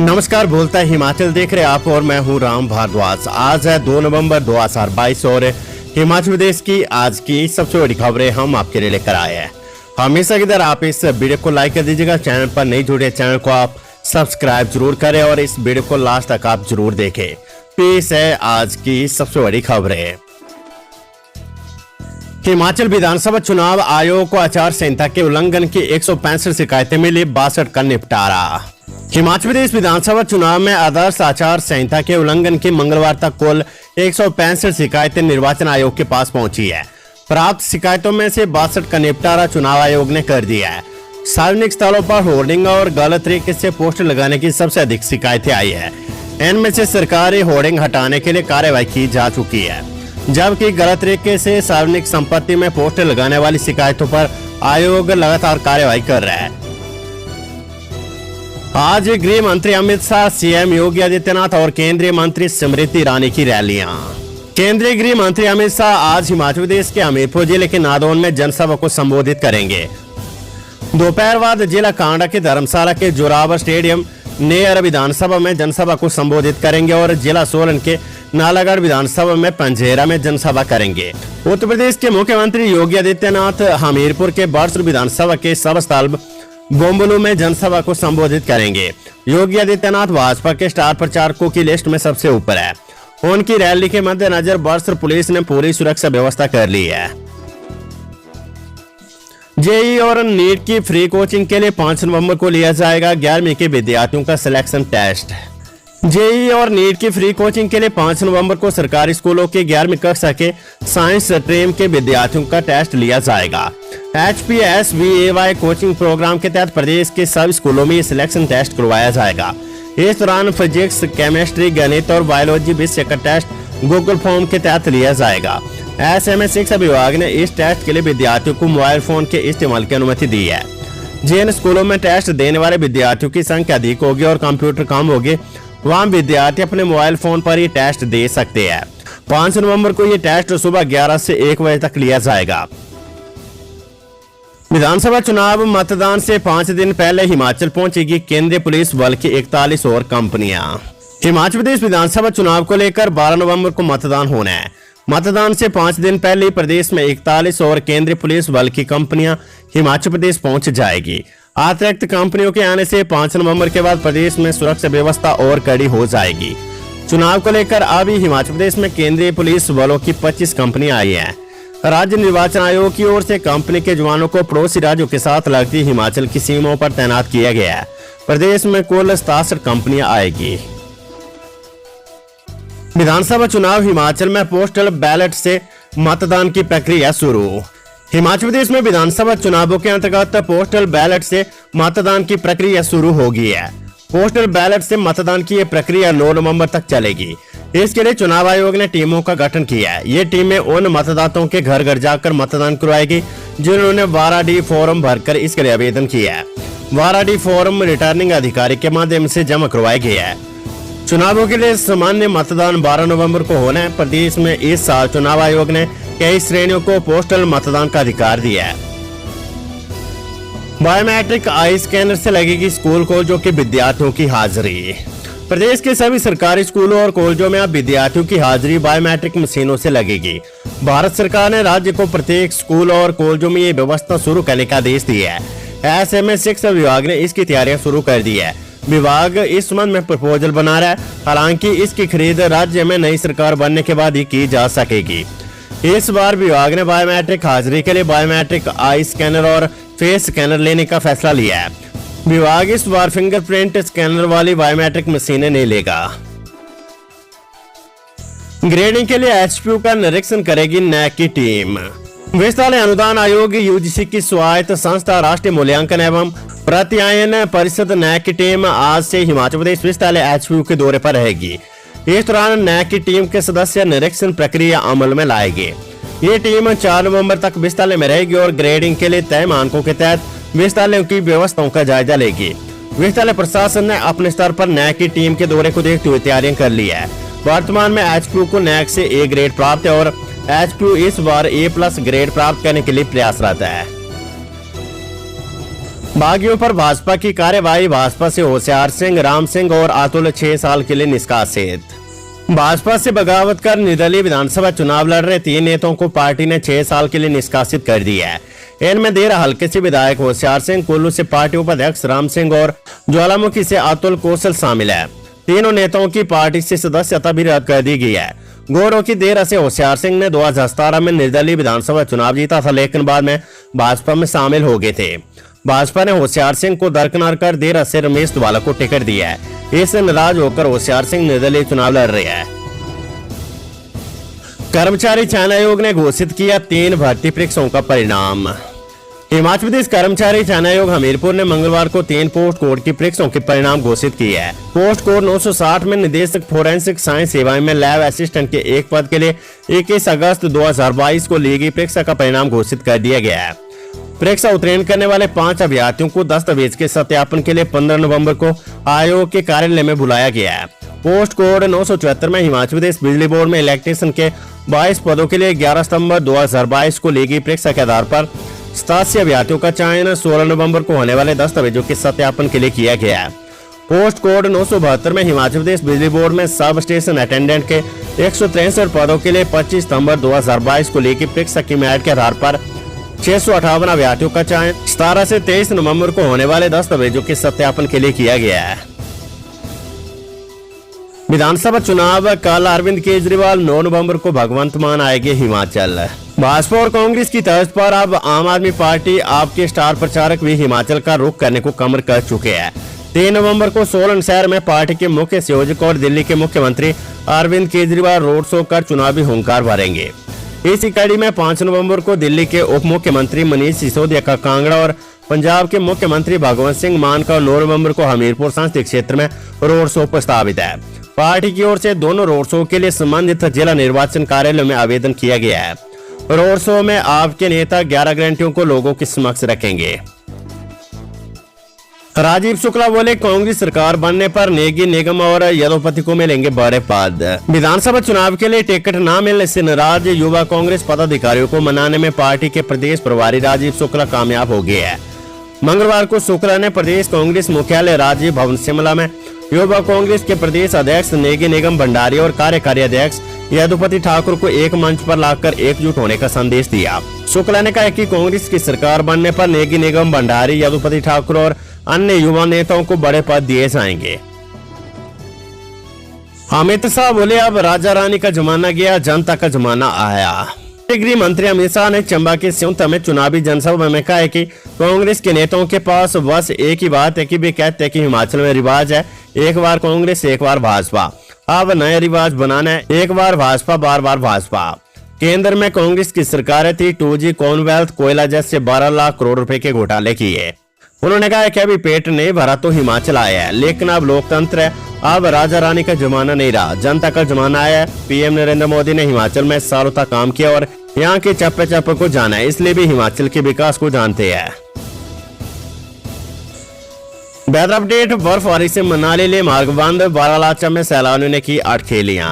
नमस्कार, बोलता है हिमाचल देख रहे आप और मैं हूं राम भारद्वाज। आज है 2 नवंबर 2022 और हिमाचल प्रदेश की आज की सबसे बड़ी खबरें हम आपके लिए लेकर आए हैं। हमेशा की तरह आप इस वीडियो को लाइक कर दीजिएगा। चैनल पर नहीं जुड़े चैनल को आप सब्सक्राइब जरूर करें और इस वीडियो को लास्ट तक आप जरूर देखें। पेश है आज की सबसे बड़ी खबरें। हिमाचल विधानसभा चुनाव आयोग को आचार संहिता के उल्लंघन की 165 शिकायतें मिली, 62 का निपटारा। हिमाचल प्रदेश विधानसभा चुनाव में आदर्श आचार संहिता के उल्लंघन की मंगलवार तक कुल 165 शिकायतें निर्वाचन आयोग के पास पहुंची है। प्राप्त शिकायतों में से 62 का निपटारा चुनाव आयोग ने कर दिया है। सार्वजनिक स्थलों पर होर्डिंग और गलत तरीके से पोस्टर लगाने की सबसे अधिक शिकायतें आई है। इनमें से सरकारी होर्डिंग हटाने के लिए कार्रवाई की जा चुकी है, जबकि गलत तरीके से सार्वजनिक संपत्ति में पोस्टर लगाने वाली शिकायतों पर आयोग लगातार कार्रवाई कर रहा है। आज गृह मंत्री अमित शाह, सीएम योगी आदित्यनाथ और केंद्रीय मंत्री स्मृति ईरानी की रैलियां। केंद्रीय गृह मंत्री अमित शाह आज हिमाचल प्रदेश के हमीरपुर जिले के नादौन में जनसभा को संबोधित करेंगे। दोपहर बाद जिला कांडा के धर्मशाला के जोरावर स्टेडियम नेयर विधानसभा में जनसभा को संबोधित करेंगे और जिला सोलन के नालागढ़ विधानसभा में पंजेरा में जनसभा करेंगे। उत्तर प्रदेश के मुख्यमंत्री योगी आदित्यनाथ हमीरपुर के बरसुर विधानसभा के सबस्थल बोम्बलू में जनसभा को संबोधित करेंगे। योगी आदित्यनाथ भाजपा के स्टार प्रचारकों की लिस्ट में सबसे ऊपर है। उनकी रैली के मद्देनजर बरसुर पुलिस ने पूरी सुरक्षा व्यवस्था कर ली है। जेईई और नीट की फ्री कोचिंग के लिए 5 नवंबर को लिया जाएगा 11वीं के विद्यार्थियों का सिलेक्शन टेस्ट। जेईई और नीट की फ्री कोचिंग के लिए 5 नवंबर को सरकारी स्कूलों के 11वीं कक्षा के साइंस स्ट्रीम के विद्यार्थियों का टेस्ट लिया जाएगा। HPSVAY कोचिंग प्रोग्राम के तहत प्रदेश के सभी स्कूलों में सिलेक्शन टेस्ट करवाया जाएगा। इस दौरान फिजिक्स, केमिस्ट्री, गणित और बायोलॉजी विषय का टेस्ट गूगल फॉर्म के तहत लिया जाएगा। SMS शिक्षा विभाग ने इस टेस्ट के लिए विद्यार्थियों को मोबाइल फोन के इस्तेमाल की अनुमति दी है। जिन स्कूलों में टेस्ट देने वाले विद्यार्थियों की संख्या अधिक होगी और कंप्यूटर कम होगी, वहाँ विद्यार्थी अपने मोबाइल फोन पर ही टेस्ट दे सकते हैं। 5 नवंबर को ये टेस्ट सुबह 11 से 1 बजे तक लिया जाएगा। विधानसभा चुनाव मतदान से 5 दिन पहले हिमाचल पहुंचेगी केंद्रीय पुलिस बल की 41 और कंपनियां। हिमाचल प्रदेश विधानसभा चुनाव को लेकर 12 नवंबर को मतदान होना है। मतदान से 5 दिन पहले प्रदेश में 41 और केंद्रीय पुलिस बल की कंपनियां हिमाचल प्रदेश पहुंच जाएगी। अतिरिक्त कंपनियों के आने से 5 नवंबर के बाद प्रदेश में सुरक्षा व्यवस्था और कड़ी हो जाएगी। चुनाव को लेकर अभी हिमाचल प्रदेश में केंद्रीय पुलिस बलों की 25 कंपनियां आई हैं। राज्य निर्वाचन आयोग की ओर से कंपनी के जवानों को पड़ोसी राज्यों के साथ लगती हिमाचल की सीमाओं पर तैनात किया गया है। प्रदेश में कुल 67 कंपनियां आएगी। विधानसभा चुनाव हिमाचल में पोस्टल बैलेट से मतदान की प्रक्रिया शुरू। हिमाचल प्रदेश में विधानसभा चुनावों के अंतर्गत पोस्टल बैलेट से मतदान की प्रक्रिया शुरू हो गई है। पोस्टल बैलेट से मतदान की यह प्रक्रिया 9 नवंबर तक चलेगी। इसके लिए चुनाव आयोग ने टीमों का गठन किया है। ये टीमें उन मतदाताओं के घर घर जाकर मतदान करवाएगी जिन्होंने 12D फॉर्म भरकर इसके लिए आवेदन किया है। 12D फॉर्म रिटर्निंग अधिकारी के माध्यम से जमा करवाया गया है। चुनावों के लिए सामान्य मतदान 12 नवंबर को होना है। प्रदेश में इस साल चुनाव आयोग ने कई श्रेणियों को पोस्टल मतदान का अधिकार दिया है। बायोमेट्रिक आई स्कैनर से लगेगी स्कूल कॉलेजों के विद्यार्थियों की हाजिरी। प्रदेश के सभी सरकारी स्कूलों और कॉलेजों में अब विद्यार्थियों की हाजिरी बायोमेट्रिक मशीनों से लगेगी। भारत सरकार ने राज्य को प्रत्येक स्कूल और कॉलेजों में ये व्यवस्था शुरू करने का आदेश दिया है। SMS शिक्षा विभाग ने इसकी तैयारियां शुरू कर दी है। विभाग इस संबंध में प्रपोजल बना रहा है। हालांकि इसकी खरीद राज्य में नई सरकार बनने के बाद ही की जा सकेगी। इस बार विभाग ने बायोमेट्रिक हाजिरी के लिए बायोमेट्रिक आई स्कैनर और फेस स्कैनर लेने का फैसला लिया है। विभाग इस बार फिंगरप्रिंट स्कैनर वाली बायोमेट्रिक मशीनें नहीं लेगा। ग्रेडिंग के लिए HPU का निरीक्षण करेगी NAC की टीम। विश्वविद्यालय अनुदान आयोग UGC की स्वायत्त संस्था राष्ट्रीय मूल्यांकन एवं प्रत्यायन परिषद NAC की टीम आज से हिमाचल प्रदेश विश्वविद्यालय HPU के दौरे पर रहेगी। इस दौरान NAC की टीम के सदस्य निरीक्षण प्रक्रिया अमल में लाएंगे। ये टीम 4 नवंबर तक विश्वविद्यालय में रहेगी और ग्रेडिंग के लिए तय मानकों के तहत विश्वविद्यालयों की व्यवस्थाओं का जायजा लेगी। विश्वविद्यालय प्रशासन ने अपने स्तर पर NAC की टीम के दौरे को देखते हुए तैयारियां कर ली है। वर्तमान में HPU को NAC से A ग्रेड प्राप्त है और HPU इस बार A+ ग्रेड प्राप्त करने के लिए प्रयासरत है। बागियों पर भाजपा की कार्यवाही। भाजपा से होशियार सिंह, राम सिंह और अतुल 6 साल के लिए निष्कासित। भाजपा से बगावत कर निर्दलीय विधानसभा चुनाव लड़ रहे 3 नेताओं को पार्टी ने 6 साल के लिए निष्कासित कर दिया है। इनमें देर हल्के से विधायक होशियार सिंह, कुल्लू से पार्टी उपाध्यक्ष राम सिंह और ज्वालामुखी से अतुल कौशल शामिल है। तीनों नेताओं की पार्टी से सदस्यता भी रद्द कर दी गई है। गौरव की देर से होशियार सिंह ने 2017 में निर्दलीय विधानसभा चुनाव जीता था, लेकिन बाद में भाजपा में शामिल हो गए थे। भाजपा ने होशियार सिंह को दरकिनार कर देर से रमेश धवाला को टिकट दिया है। इससे नाराज होकर होशियार सिंह निर्दलीय चुनाव लड़ रहे हैं। कर्मचारी चयन आयोग ने घोषित किया 3 भर्ती परीक्षाओं का परिणाम। हिमाचल प्रदेश कर्मचारी चयन आयोग हमीरपुर ने मंगलवार को 3 पोस्ट कोड की परीक्षाओं के परिणाम घोषित किए हैं। पोस्ट कोड 960 में निदेशक फोरेंसिक साइंस सेवाएं में लैब असिस्टेंट के एक पद के लिए 21 अगस्त 2022 को ली गई परीक्षा का परिणाम घोषित कर दिया गया है। परीक्षा उत्तीर्ण करने वाले 5 अभ्यर्थियों को दस्तावेज के सत्यापन के लिए 15 नवंबर को आयोग के कार्यालय में बुलाया गया है। पोस्ट कोड 974 में हिमाचल प्रदेश बिजली बोर्ड में इलेक्ट्रीशियन के 22 पदों के लिए 11 सितंबर 2022 को ली गई परीक्षा के आधार पर 87 अभ्यर्थियों का चयन 16 नवंबर को होने वाले दस्तावेजों के सत्यापन के लिए किया गया है। पोस्ट कोड 972 में हिमाचल प्रदेश बिजली बोर्ड में सब स्टेशन अटेंडेंट के 163 पदों के लिए 25 सितंबर 2022 को ली गई परीक्षा की मेरिट के आधार पर 658 अभ्यर्थियों का चयन 17 से 23 नवंबर को होने वाले दस्तावेजों के सत्यापन के लिए किया गया है। विधानसभा चुनाव कल। अरविंद केजरीवाल 9 नवंबर को भगवंत मान आएंगे हिमाचल। भाजपा और कांग्रेस की तर्ज पर अब आम आदमी पार्टी आपके स्टार प्रचारक भी हिमाचल का रुख करने को कमर कर चुके हैं। 3 नवंबर को सोलन शहर में पार्टी के मुख्य संयोजक और दिल्ली के मुख्यमंत्री अरविंद केजरीवाल रोड शो कर चुनावी हुंकार भरेंगे। इसी कड़ी में 5 नवंबर को दिल्ली के उप मुख्यमंत्री मनीष सिसोदिया का कांगड़ा और पंजाब के मुख्यमंत्री भगवंत सिंह मान का 9 नवंबर को हमीरपुर संसदीय क्षेत्र में रोड शो प्रस्तावित है। पार्टी की ओर से दोनों रोड शो के लिए संबंधित जिला निर्वाचन कार्यालय में आवेदन किया गया है। रोड शो में आपके नेता 11 गारंटियों को लोगों के समक्ष रखेंगे। राजीव शुक्ला बोले, कांग्रेस सरकार बनने पर नेगी निगम और यदुपति को मिलेंगे बड़े पद। विधानसभा चुनाव के लिए टिकट न मिलने से नाराज युवा कांग्रेस पदाधिकारियों को मनाने में पार्टी के प्रदेश प्रभारी राजीव शुक्ला कामयाब हो गए हैं। मंगलवार को शुक्ला ने प्रदेश कांग्रेस मुख्यालय राजीव भवन शिमला में युवा कांग्रेस के प्रदेश अध्यक्ष नेगी निगम भंडारी और कार्यकारी अध्यक्ष यदुपति ठाकुर को एक मंच पर लाकर एकजुट होने का संदेश दिया। शुक्ला ने कहा कि कांग्रेस की सरकार बनने पर नेगी निगम भंडारी, यदुपति ठाकुर और अन्य युवा नेताओं को बड़े पद दिए जाएंगे। अमित शाह बोले, अब राजा रानी का जमाना गया, जनता का जमाना आया। गृह मंत्री अमित शाह ने चंबा के सिउता में चुनावी जनसभा में कहा कि कांग्रेस के नेताओं के पास बस एक ही बात है कि वे कहते हैं कि हिमाचल में रिवाज है, एक बार कांग्रेस एक बार भाजपा। अब नया रिवाज बनाना है, एक बार भाजपा बार बार भाजपा। केंद्र में कांग्रेस की सरकार थी, 2G कॉमनवेल्थ कोयला जैसे 12 लाख करोड़ रुपए के घोटाले किए। उन्होंने कहा कि अभी पेट नहीं भरा तो हिमाचल आया है, लेकिन अब लोकतंत्र है, अब राजा रानी का जमाना नहीं रहा, जनता का जमाना आया है। पीएम नरेंद्र मोदी ने हिमाचल में सालों तक काम किया और यहाँ के चप्पे चप्पे को जाना है, इसलिए भी हिमाचल के विकास को जानते हैं। Weather update. बर्फबारी से मनाली ले मार्ग बंद, बारालाचा में सैलानियों ने की अटखेलियां।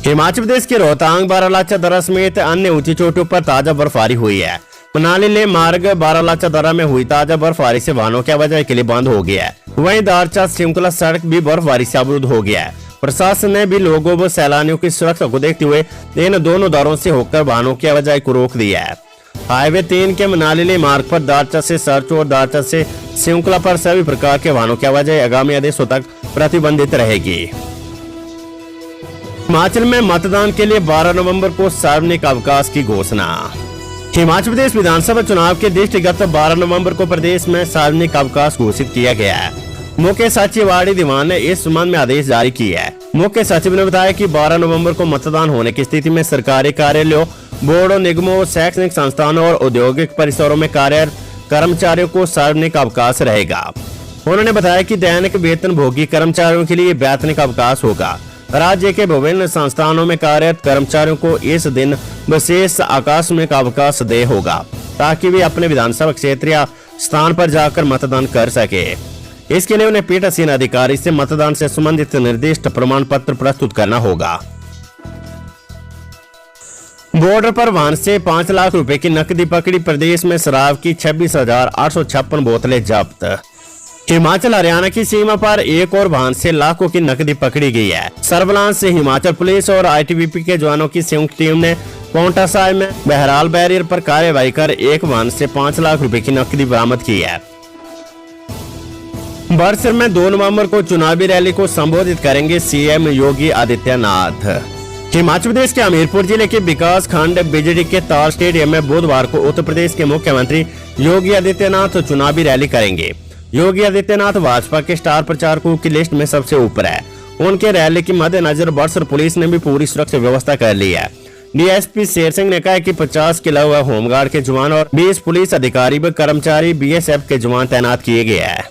हिमाचल प्रदेश के रोहतांग, बारालाचा दर्रा समेत अन्य ऊंची चोटियों पर ताजा बर्फबारी हुई है। मनाली ले मार्ग बारालाचा दर्रा में हुई ताजा बर्फबारी से वाहनों की आवाजाही के लिए बंद हो गया है। वहीं दारचा श्रृंखला सड़क भी बर्फबारी से अवरुद्ध हो गया है। प्रशासन ने भी लोगों व सैलानियों की सुरक्षा को देखते हुए इन दोनों दरों से होकर वाहनों की आवाजाही को रोक दिया है। हाईवे 3 के मनाली ले मार्ग पर दारचा से सरचू और दारचा से श्रृंखला पर सभी प्रकार के वाहनों की आवाजाही आगामी आदेशों तक प्रतिबंधित रहेगी। हिमाचल में मतदान के लिए 12 नवंबर को सार्वजनिक अवकाश की घोषणा। हिमाचल प्रदेश विधानसभा चुनाव के दृष्टिगत 12 नवंबर को प्रदेश में सार्वजनिक अवकाश घोषित किया गया है। मुख्य सचिव आर डी दीवान ने इस संबंध में आदेश जारी किया है। मुख्य सचिव ने बताया कि 12 नवंबर को मतदान होने की स्थिति में सरकारी कार्यालयों, बोर्डों, निगमों, शैक्षणिक संस्थानों और औद्योगिक परिसरों में कार्यरत कर्मचारियों को सार्वजनिक अवकाश रहेगा। उन्होंने बताया कि दैनिक वेतन भोगी कर्मचारियों के लिए वैतनिक अवकाश होगा। राज्य के विभिन्न संस्थानों में कार्यरत कर्मचारियों को इस दिन विशेष आकस्मिक अवकाश दे होगा, ताकि वे अपने विधानसभा क्षेत्र या स्थान पर जाकर मतदान कर सके। इसके लिए उन्हें पीठासीन अधिकारी से मतदान से संबंधित निर्दिष्ट प्रमाण पत्र प्रस्तुत करना होगा। बॉर्डर पर वाहन से 5 लाख रुपए की नकदी पकड़ी। प्रदेश में शराब की 26,856 बोतलें जब्त। हिमाचल हरियाणा की सीमा पर एक और वाहन से लाखों की नकदी पकड़ी गई है। सर्विलांस से हिमाचल पुलिस और आईटीबीपी के जवानों की संयुक्त टीम ने पांवटा साहिब में बहराल बैरियर पर कार्रवाई कर एक वाहन से 5 लाख रुपए की नकदी बरामद की है। बरसर में 2 नवंबर को चुनावी रैली को संबोधित करेंगे सीएम योगी आदित्यनाथ। हिमाचल प्रदेश के हमीरपुर जिले के विकास खंड बिजड़ी के ताल स्टेडियम में बुधवार को उत्तर प्रदेश के मुख्यमंत्री योगी आदित्यनाथ चुनावी रैली करेंगे। योगी आदित्यनाथ भाजपा के स्टार प्रचारकों की लिस्ट में सबसे ऊपर है। उनके रैली के मद्देनजर बरसर पुलिस ने भी पूरी सुरक्षा व्यवस्था कर ली है। डीएसपी शेर सिंह ने कहा कि 50 के अलावा होमगार्ड के जवान और 20 पुलिस अधिकारी व कर्मचारी बीएसएफ के जवान तैनात किए गए हैं।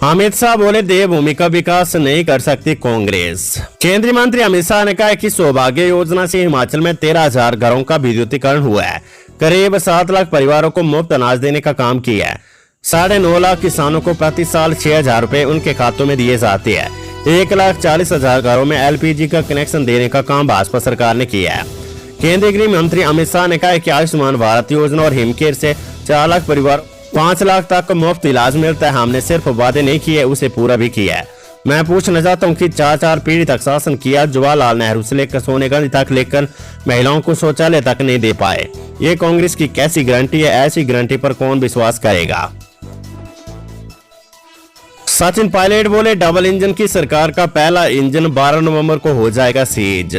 अमित शाह बोले देवभूमि का विकास नहीं कर सकती कांग्रेस। केंद्रीय मंत्री अमित शाह ने कहा कि सौभाग्य योजना से हिमाचल में 13,000 घरों का विद्युतीकरण हुआ है। करीब 7 लाख परिवारों को मुफ्त अनाज देने का काम किया है। 9.5 लाख किसानों को प्रति साल 6,000 रुपए उनके खातों में दिए जाते हैं। 1,40,000 घरों में एलपीजी का कनेक्शन देने का काम भाजपा सरकार ने किया है। केंद्रीय गृह मंत्री अमित शाह ने कहा कि आयुष्मान भारत योजना और हिमकेयर से 4 लाख परिवार 5 लाख तक मुफ्त इलाज मिलता है। हमने सिर्फ वादे नहीं किए, उसे पूरा भी किया है। मैं पूछना चाहता हूँ कि 4 पीढ़ी तक शासन किया, जवाहरलाल नेहरू से लेकर सोनेगंज तक लेकर महिलाओं को शौचालय तक नहीं दे पाए। ये कांग्रेस की कैसी गारंटी है? ऐसी गारंटी पर कौन विश्वास करेगा? सचिन पायलट बोले डबल इंजन की सरकार का पहला इंजन 12 नवंबर को हो जाएगा सीज।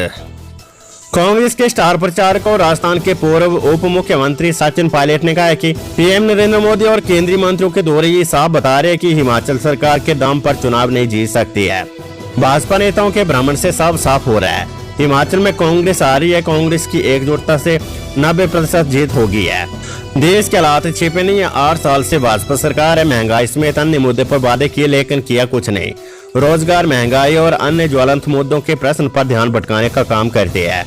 कांग्रेस के स्टार प्रचारक और राजस्थान के पूर्व उप मुख्यमंत्री सचिन पायलट ने कहा है कि पीएम नरेंद्र मोदी और केंद्रीय मंत्रियों के दौरे ये साफ बता रहे हैं कि हिमाचल सरकार के दम पर चुनाव नहीं जीत सकती है। भाजपा नेताओं के भ्रमण से सब साफ हो रहा है। हिमाचल में कांग्रेस आ रही है। कांग्रेस की एकजुटता से 90% जीत होगी है। देश के हालात छिपे नहीं है। 8 साल से भाजपा सरकार है। महंगाई समेत अन्य मुद्दे पर वादे किए लेकिन किया कुछ नहीं। रोजगार, महंगाई और अन्य ज्वलंत मुद्दों के प्रश्न पर ध्यान भटकाने का काम करती है।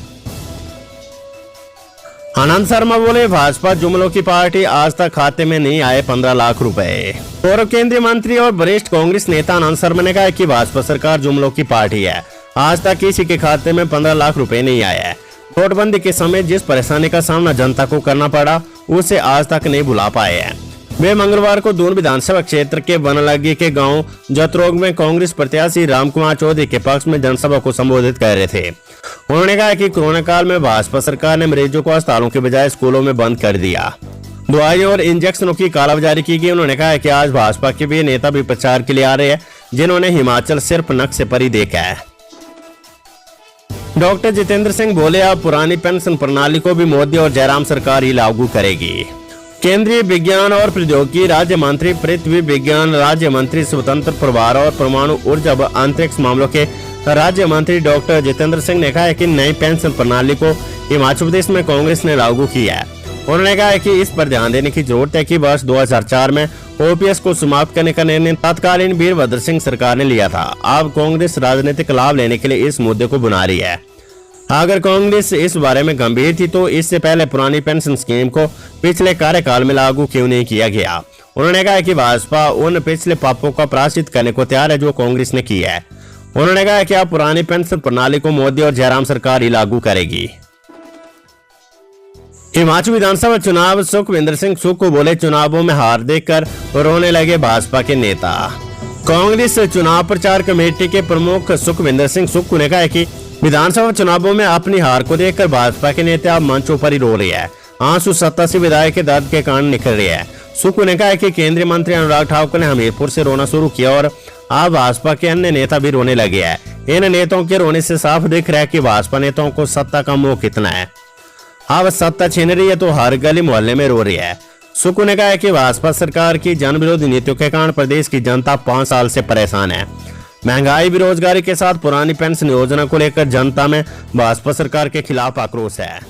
आनंद शर्मा बोले भाजपा जुमलों की पार्टी, आज तक खाते में नहीं आए 15 लाख रुपए। पूर्व केंद्रीय मंत्री और वरिष्ठ कांग्रेस नेता आनंद शर्मा ने कहा कि भाजपा सरकार जुमलों की पार्टी है। आज तक किसी के खाते में 15 लाख रुपए नहीं आया है। नोटबंदी के समय जिस परेशानी का सामना जनता को करना पड़ा उसे आज तक नहीं भुला पाए हैं। वे मंगलवार को दून विधानसभा क्षेत्र के बनलगी के गांव जतरोग में कांग्रेस प्रत्याशी रामकुमार चौधरी के पक्ष में जनसभा को संबोधित कर रहे थे। उन्होंने कहा कि कोरोना काल में भाजपा सरकार ने मरीजों को अस्पतालों के बजाय स्कूलों में बंद कर दिया। दवाइयों और इंजेक्शनों की कालाबाजारी की गई। उन्होंने कहा कि आज भाजपा के भी नेता भी प्रचार के लिए आ रहे हैं जिन्होंने हिमाचल सिर्फ नक्शे पर ही देखा है। डॉक्टर जितेंद्र सिंह बोले अब पुरानी पेंशन प्रणाली को भी मोदी और जयराम सरकार ही लागू करेगी। केंद्रीय विज्ञान और प्रौद्योगिकी राज्य मंत्री, पृथ्वी विज्ञान राज्य मंत्री, स्वतंत्र प्रभार और परमाणु ऊर्जा व अंतरिक्ष मामलों के राज्य मंत्री डॉक्टर जितेंद्र सिंह ने कहा है कि नई पेंशन प्रणाली को हिमाचल प्रदेश में कांग्रेस ने लागू किया है। उन्होंने कहा है कि इस पर ध्यान देने की जरूरत है कि वर्ष 2004 में ओपीएस को समाप्त करने का निर्णय तत्कालीन वीरभद्र सिंह सरकार ने लिया था। अब कांग्रेस राजनीतिक लाभ लेने के लिए इस मुद्दे को बुना रही है। अगर कांग्रेस इस बारे में गंभीर थी तो इससे पहले पुरानी पेंशन स्कीम को पिछले कार्यकाल में लागू क्यों नहीं किया गया। उन्होंने कहा कि भाजपा उन पिछले पापों का प्रायश्चित करने को तैयार है जो कांग्रेस ने किया है। उन्होंने कहा कि अब पुरानी पेंशन प्रणाली को मोदी और जयराम सरकार ही लागू करेगी। हिमाचल विधानसभा चुनाव, सुखविंदर सिंह सुक्खू बोले चुनावों में हार देखकर रोने लगे भाजपा के नेता। कांग्रेस चुनाव प्रचार कमेटी के प्रमुख सुखविंदर सिंह सुक्खू ने कहा कि विधानसभा चुनावों में अपनी हार को देखकर भाजपा के नेता अब मंचों पर ही रो रहे हैं। आंसू सत्ता से विधायक के दर्द के कारण निकल रहे हैं। सुक्खू ने कहा कि केंद्रीय मंत्री अनुराग ठाकुर ने हमीरपुर से रोना शुरू किया और अब भाजपा के अन्य नेता भी रोने लगे हैं। इन नेताओं के रोने से साफ दिख रहा है कि भाजपा नेताओं को सत्ता का मोह कितना है। अब सत्ता छीन रही है तो हर गली मोहल्ले में रो रही है। सुक्खू ने कहा कि भाजपा सरकार की जन विरोधी नीतियों के कारण प्रदेश की जनता 5 साल से परेशान है। महंगाई, बेरोजगारी के साथ पुरानी पेंशन योजना को लेकर जनता में भाजपा सरकार के खिलाफ आक्रोश है।